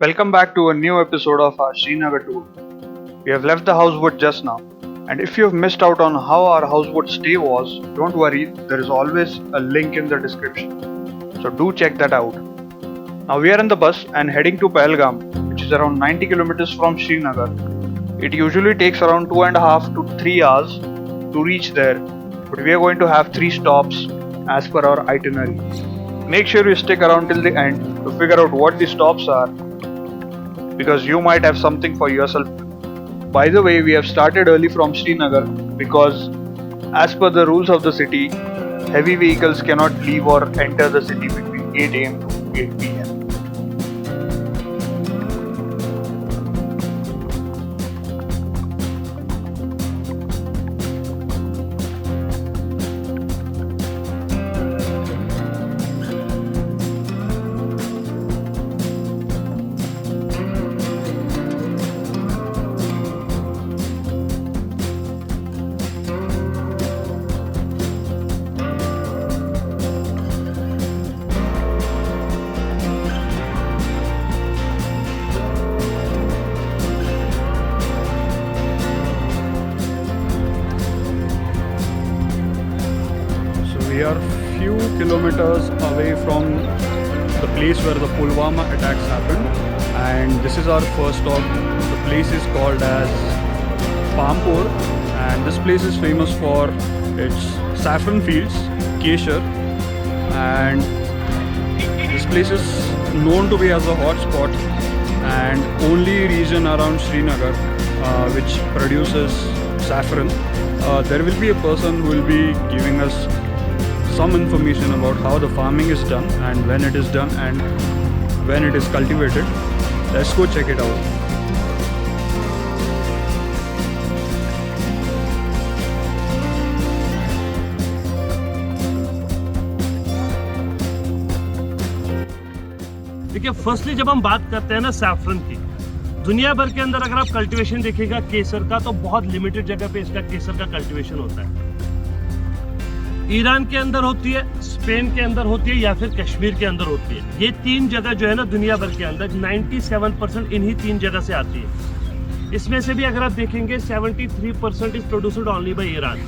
Welcome back to a new episode of our Srinagar tour. We have left the houseboat just now, and if you have missed out on how our houseboat stay was, don't worry, there is always a link in the description. So do check that out. Now we are in the bus and heading to Pahalgam, which is around 90 kilometers from Srinagar. It usually takes around 2.5 to 3 hours to reach there, but we are going to have 3 stops as per our itinerary. Make sure you stick around till the end to figure out what the stops are, because you might have something for yourself. By the way, we have started early from Srinagar because, as per the rules of the city, heavy vehicles cannot leave or enter the city between 8 am to 8 pm. We are few kilometers away from the place where the Pulwama attacks happened, and this is our first stop. The place is called as Pampur, and this place is famous for its saffron fields, Kesar, and this place is known to be as a hot spot and only region around Srinagar which produces saffron. There will be a person who will be giving us some information about how the farming is done and when it is done and when it is cultivated. Let's go check it out. देखिए, firstly जब हम बात करते हैं ना saffron की, दुनिया भर के अंदर अगर आप कल्टीवेशन देखिएगा केसर का, तो बहुत लिमिटेड जगह पे इसका केसर का कल्टीवेशन होता है। ईरान के अंदर होती है, स्पेन के अंदर होती है, या फिर कश्मीर के अंदर होती है। ये 3 जगह जो है ना दुनिया भर के अंदर 97% इन्हीं 3 जगह से आती है। इसमें से भी अगर आप देखेंगे 73% is produced only by Iran.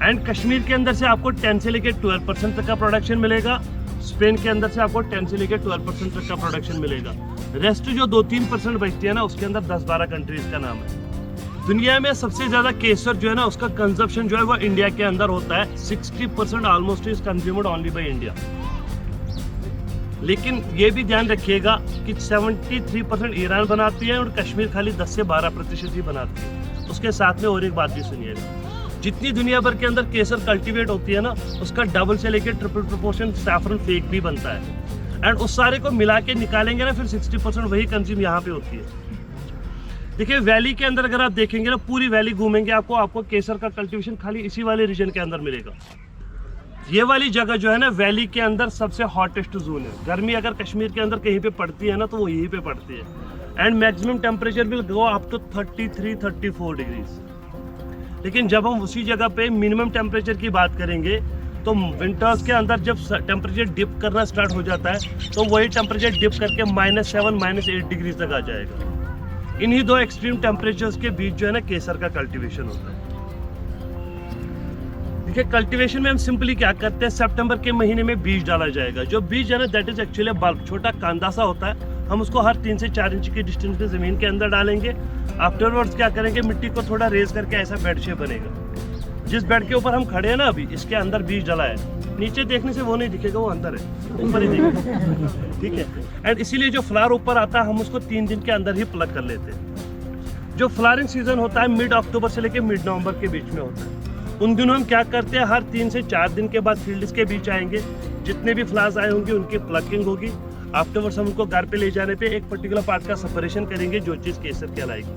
And Kashmir के अंदर से आपको 10 से लेकर 12% तक का प्रोडक्शन मिलेगा। स्पेन के अंदर से आपको 10 से लेकर 12% तक का प्रोडक्शन मिलेगा। रेस्ट जो 2-3% बचती है ना, उसके अंदर 10-12 कंट्रीज का नाम है। दुनिया में सबसे ज्यादा केसर जो है ना, उसका कंजप्शन जो है वो इंडिया के अंदर होता है। 60% almost is consumed only by India. लेकिन ये भी ध्यान रखिएगा कि 73% ईरान बनाती है और कश्मीर खाली 10 से 12% ही बनाती है। उसके साथ में और एक बात भी सुनिएगा, जितनी दुनिया भर के अंदर केसर कल्टीवेट होती है ना, उसका डबल से लेकर ट्रिपल प्रोपोर्शन सैफरन फेक भी बनता है। एंड उस सारे को मिला के निकालेंगे ना, फिर 60% वही कंज्यूम यहाँ पे होती है। देखिए, वैली के अंदर अगर आप देखेंगे ना, पूरी वैली घूमेंगे, आपको केसर का कल्टीवेशन खाली इसी वाले रीजन के अंदर मिलेगा। ये वाली जगह जो है ना, वैली के अंदर सबसे हॉटेस्ट जोन है। गर्मी अगर कश्मीर के अंदर कहीं पे पड़ती है ना, तो वो यहीं पे पड़ती है। And maximum temperature will go up to 33-34 degrees. लेकिन जब हम उसी जगह पे मिनिमम टेम्परेचर की बात करेंगे, तो विंटर्स के अंदर जब टेम्परेचर डिप करना स्टार्ट हो जाता है, तो वही टेम्परेचर डिप करके -7 -8 डिग्री तक आ जाएगा। इन्हीं 2 एक्सट्रीम टेम्परेचर्स के बीच जो है ना केसर का कल्टीवेशन होता है। देखिए, कल्टीवेशन में हम सिंपली क्या करते हैं, सितंबर के महीने में बीज डाला जाएगा। जो बीज है ना, दैट इज एक्चुअली बल्ब, छोटा कांदा सा होता है। हम उसको हर 3 से 4 इंच की डिस्टेंस पे जमीन के अंदर डालेंगे। आफ्टरवर्ड्स क्या करेंगे, मिट्टी को थोड़ा रेज करके ऐसा बेड शेप बनेगा। जिस बेड के ऊपर हम खड़े हैं ना अभी, इसके अंदर बीज डाला है। नीचे देखने से वो नहीं दिखेगा, वो अंदर है, ऊपर ही दिखेगा। ठीक है। एंड इसीलिए जो फ्लावर ऊपर आता है, हम उसको 3 दिन के अंदर ही प्लग कर लेते हैं। जो फ्लावरिंग सीजन होता है मिड अक्टूबर से लेकर मिड नवंबर के बीच में होता है। उन दिनों हम क्या करते हैं, हर 3 से 4 दिन के बाद फील्ड्स के बीच आएंगे। जितने भी फ्लावर्स आए होंगे उनकी प्लकिंग होगी। आफ्टरवर्ड्स हम उनको घर पे ले जाने पे एक पर्टिकुलर पार्ट का सेपरेशन करेंगे, जो चीज़ केसर कहलाएगी।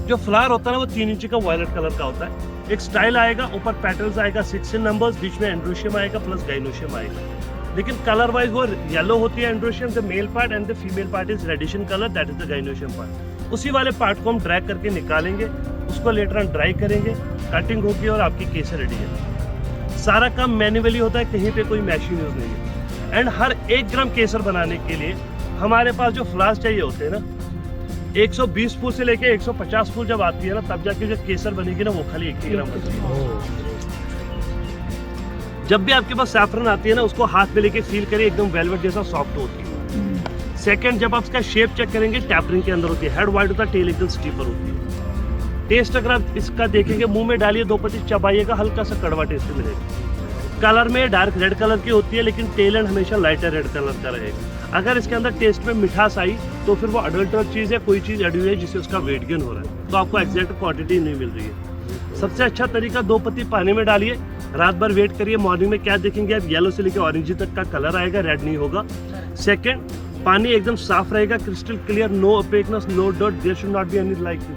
जो फ्लावर होता है ना, वो 3 इंच का वायलेट कलर का होता है। एक स्टाइल आएगा, ऊपर पेटल्स आएगा 6 नंबर्स, बीच में एंड्रोशियम आएगा प्लस गाइनोशियम आएगा। लेकिन कलर वाइज वो येलो होती है androecium, the male part, and the female part is reddish in colour, that is the gynoecium part. उसी वाले पार्ट को हम ड्रैग करके निकालेंगे, उसको लेटर ऑन ड्राई करेंगे, कटिंग होगी और आपकी केसर रेडी है। सारा काम मैन्युअली होता है, कहीं पे कोई मशीन यूज नहीं है। एंड हर 1 ग्राम केसर बनाने के लिए हमारे पास जो फ्लास्क चाहिए होते हैं ना, 120 फूल से लेके 150 फूल जब आती है ना, तब जाके जो केसर बनेगी ना, वो खाली 1 ग्राम बनती है। जब भी आपके पास सैफरन आती है ना, उसको हाथ में लेके फील करिए, एकदम वेलवेट जैसा सॉफ्ट होती है। सेकंड, जब आप इसका शेप चेक करेंगे, टैपरिंग के अंदर होती है, हेड वाइड होता है, टेल एकदम स्टीपर होती है। टेस्ट अगर आप इसका देखेंगे, मुंह में डालिए, 2 पत्ती चबाइएगा, हल्का सा कड़वा टेस्ट मिलेगा। कलर में डार्क रेड कलर की होती है, लेकिन टेल एंड हमेशा लाइटर रेड कलर का रहेगा। अगर इसके अंदर टेस्ट में मिठास आई तो फिर वो अडल्ट्रेट चीज़ है, कोई चीज़ एड हुई है जिससे उसका वेट गेन हो रहा है, तो आपको एग्जैक्ट क्वांटिटी नहीं मिल रही है। सबसे अच्छा तरीका, 2 पत्ती पानी में डालिए, रात भर वेट करिए, मॉर्निंग में क्या देखेंगे आप, येलो से लेकर ऑरेंज तक का कलर आएगा, रेड नहीं होगा। सेकंड, पानी एकदम साफ रहेगा, crystal clear, no opaqueness, no dot, there should not be any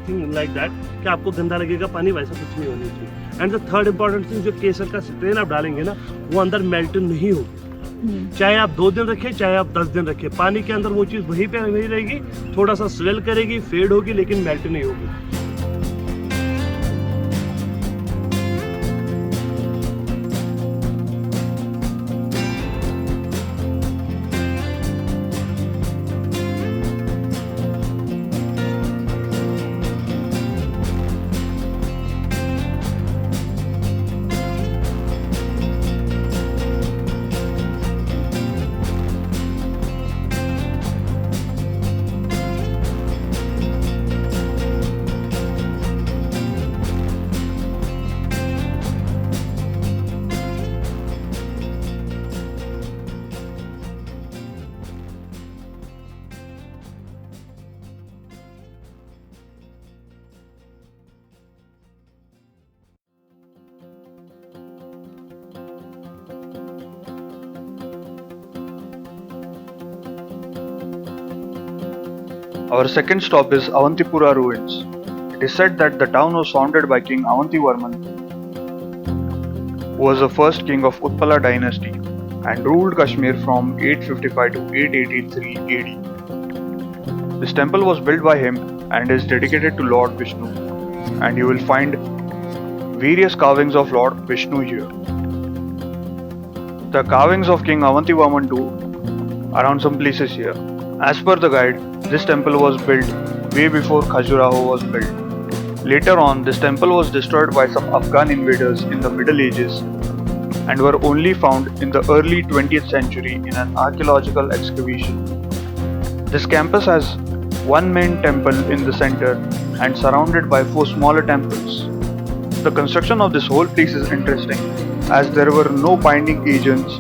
thing like that कि आपको गंदा लगेगा पानी, वैसा कुछ नहीं होनी चाहिए। And the third important thing, जो केसर का स्ट्रेन आप डालेंगे ना, वो अंदर मेल्ट नहीं होगी। चाहे आप 2 दिन रखें, चाहे आप 10 दिन रखें, पानी के अंदर वो चीज़ वहीं पे वही रहेगी, थोड़ा सा स्वेल करेगी, फेड होगी, लेकिन मेल्ट नहीं होगी। Our second stop is Avantipura ruins. It is said that the town was founded by King Avantivarman, who was the first king of Utpala dynasty and ruled Kashmir from 855 to 883 AD. This temple was built by him and is dedicated to Lord Vishnu, and you will find various carvings of Lord Vishnu here. The carvings of King Avantivarman too around some places here. As per the guide, this temple was built way before Khajuraho was built. Later on, this temple was destroyed by some Afghan invaders in the Middle Ages and were only found in the early 20th century in an archaeological excavation. This campus has one main temple in the center and surrounded by 4 smaller temples. The construction of this whole place is interesting, as there were no binding agents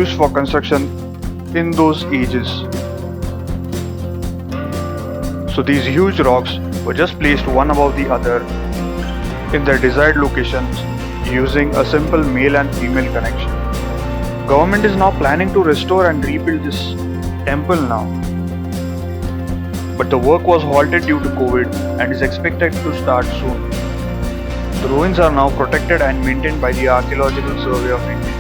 used for construction in those ages. So these huge rocks were just placed one above the other in their desired locations using a simple male and female connection. Government is now planning to restore and rebuild this temple now. But the work was halted due to COVID and is expected to start soon. The ruins are now protected and maintained by the Archaeological Survey of India.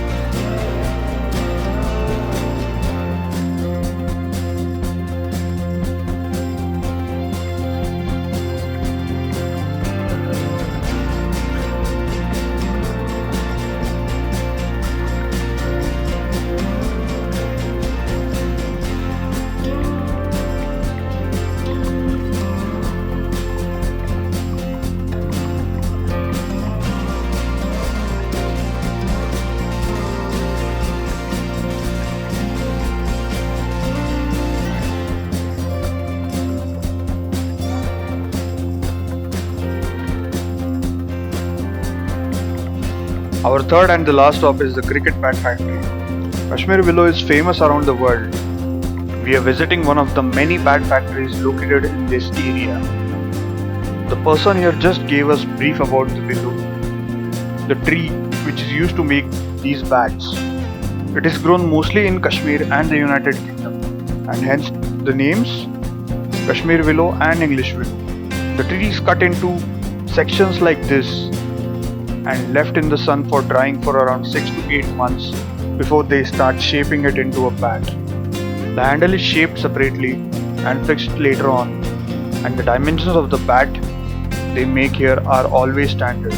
Our third and the last stop is the cricket bat factory. Kashmir willow is famous around the world. We are visiting one of the many bat factories located in this area. The person here just gave us brief about the willow, the tree which is used to make these bats. It is grown mostly in Kashmir and the United Kingdom, and hence the names Kashmir willow and English willow. The tree is cut into sections like this and left in the sun for drying for around 6 to 8 months before they start shaping it into a bat. The handle is shaped separately and fixed later on, and the dimensions of the bat they make here are always standard.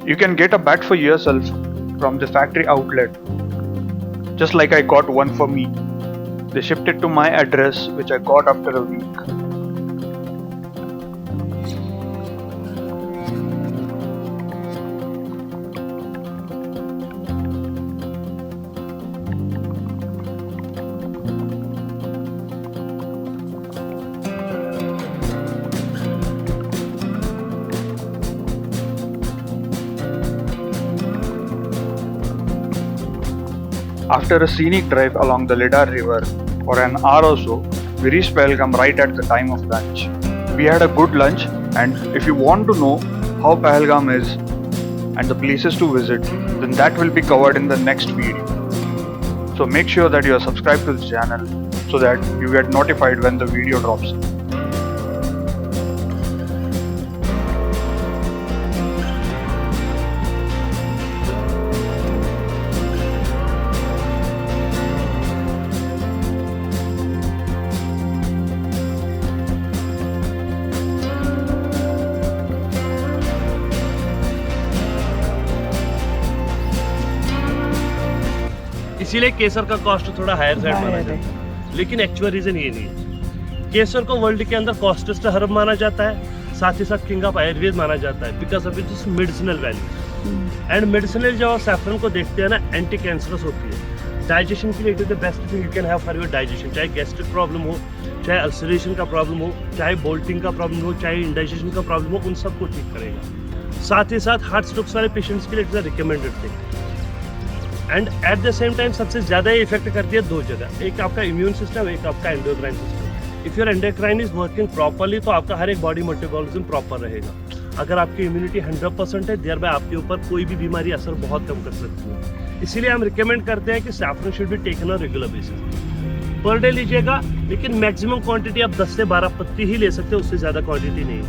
You can get a bat for yourself from the factory outlet, just like I got one for me. They shipped it to my address, which I got after a week. After a scenic drive along the Lidar River for an hour or so, we reached Pahalgam right at the time of lunch. We had a good lunch, and if you want to know how Pahalgam is and the places to visit, then that will be covered in the next video. So make sure that you are subscribed to the channel so that you get notified when the video drops. इसीलिए केसर का cost थोड़ा higher side माना जाता है, लेकिन actual reason ये नहीं है। केसर को वर्ल्ड के अंदर कॉस्टेस्ट हर्ब माना जाता है, साथ ही साथ किंग ऑफ आयुर्वेद माना जाता है because of its medicinal value. And medicinal जब आप सैफरन को देखते हैं ना, एंटी कैंसरस होती है, डाइजेशन के लिए it is the best thing you can have for your digestion. चाहे गैस्ट्रिक प्रॉब्लम हो, चाहे अल्सरेशन का प्रॉब्लम हो, चाहे बोल्टिंग का प्रॉब्लम हो, चाहे इंडाइजेशन का प्रॉब्लम हो, उन सबको ठीक करेगा। साथ ही साथ हार्ट स्ट्रोक्स वाले पेशेंट्स के लिए it is recommended thing. And at the same time सबसे ज़्यादा ये इफेक्ट करती है दो जगह, एक आपका इम्यून सिस्टम, एक आपका endocrine system. If your endocrine is working properly तो आपका हर एक बॉडी मेटाबॉलिज्म प्रॉपर रहेगा। अगर आपकी इम्यूनिटी 100% है, देयर बाय आपके ऊपर कोई भी बीमारी असर बहुत कम कर सकती है। इसीलिए हम रिकमेंड करते हैं कि saffron should be taken on regular basis. Per day लीजिएगा, लेकिन मैक्सिमम क्वांटिटी आप 10 से 12 पत्ती ही ले सकते हो, उससे ज़्यादा क्वांटिटी नहीं।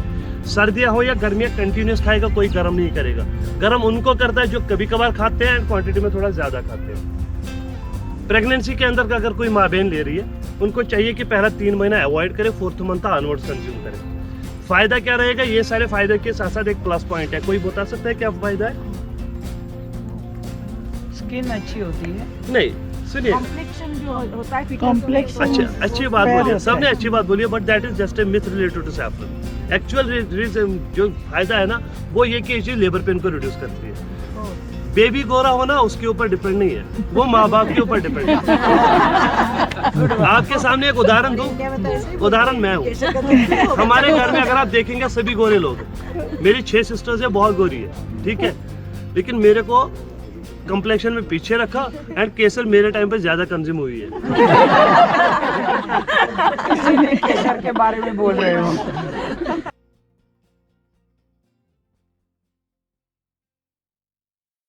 सर्दियाँ हो या गर्मियाँ, कंटिन्यूस खाएगा, कोई गर्म नहीं करेगा। गर्म उनको करता है जो कभी कभार खाते हैं एंड क्वांटिटी में थोड़ा ज़्यादा खाते हैं। प्रेगनेंसी के अंदर का अगर कोई माँ बहन ले रही है, उनको चाहिए कि पहला 3 महीना अवॉइड करें, 4th मंथ ऑनवर्ड्स कंज्यूम करें। फायदा क्या रहेगा, ये सारे फायदे के साथ साथ एक प्लस पॉइंट है। कोई बता सकता है क्या फायदा है? स्किन अच्छी होती है। नहीं, सुनिए, कॉम्प्लेक्शन जो होता है, कॉम्प्लेक्शन अच्छी बात बोली है, सबने अच्छी बात बोली है, but that is just a myth related to saffron. Actual reason जो फायदा है ना, वो ये कि ये लेबर पेन को रिड्यूस करती है। बेबी गोरा होना उसके ऊपर डिपेंड नहीं है, वो माँ बाप के ऊपर डिपेंड है। आपके सामने एक उदाहरण दूं, उदाहरण मैं हूँ। हमारे घर में अगर आप देखेंगे सभी गोरे लोग, मेरी 6 सिस्टर्स है, बहुत गोरी है, ठीक है, लेकिन मेरे को कम्प्लेक्शन में पीछे रखा एंड केसर मेरे टाइम पे ज्यादा कंज्यूम हुई है। केसर के बारे में बोल रहे हो।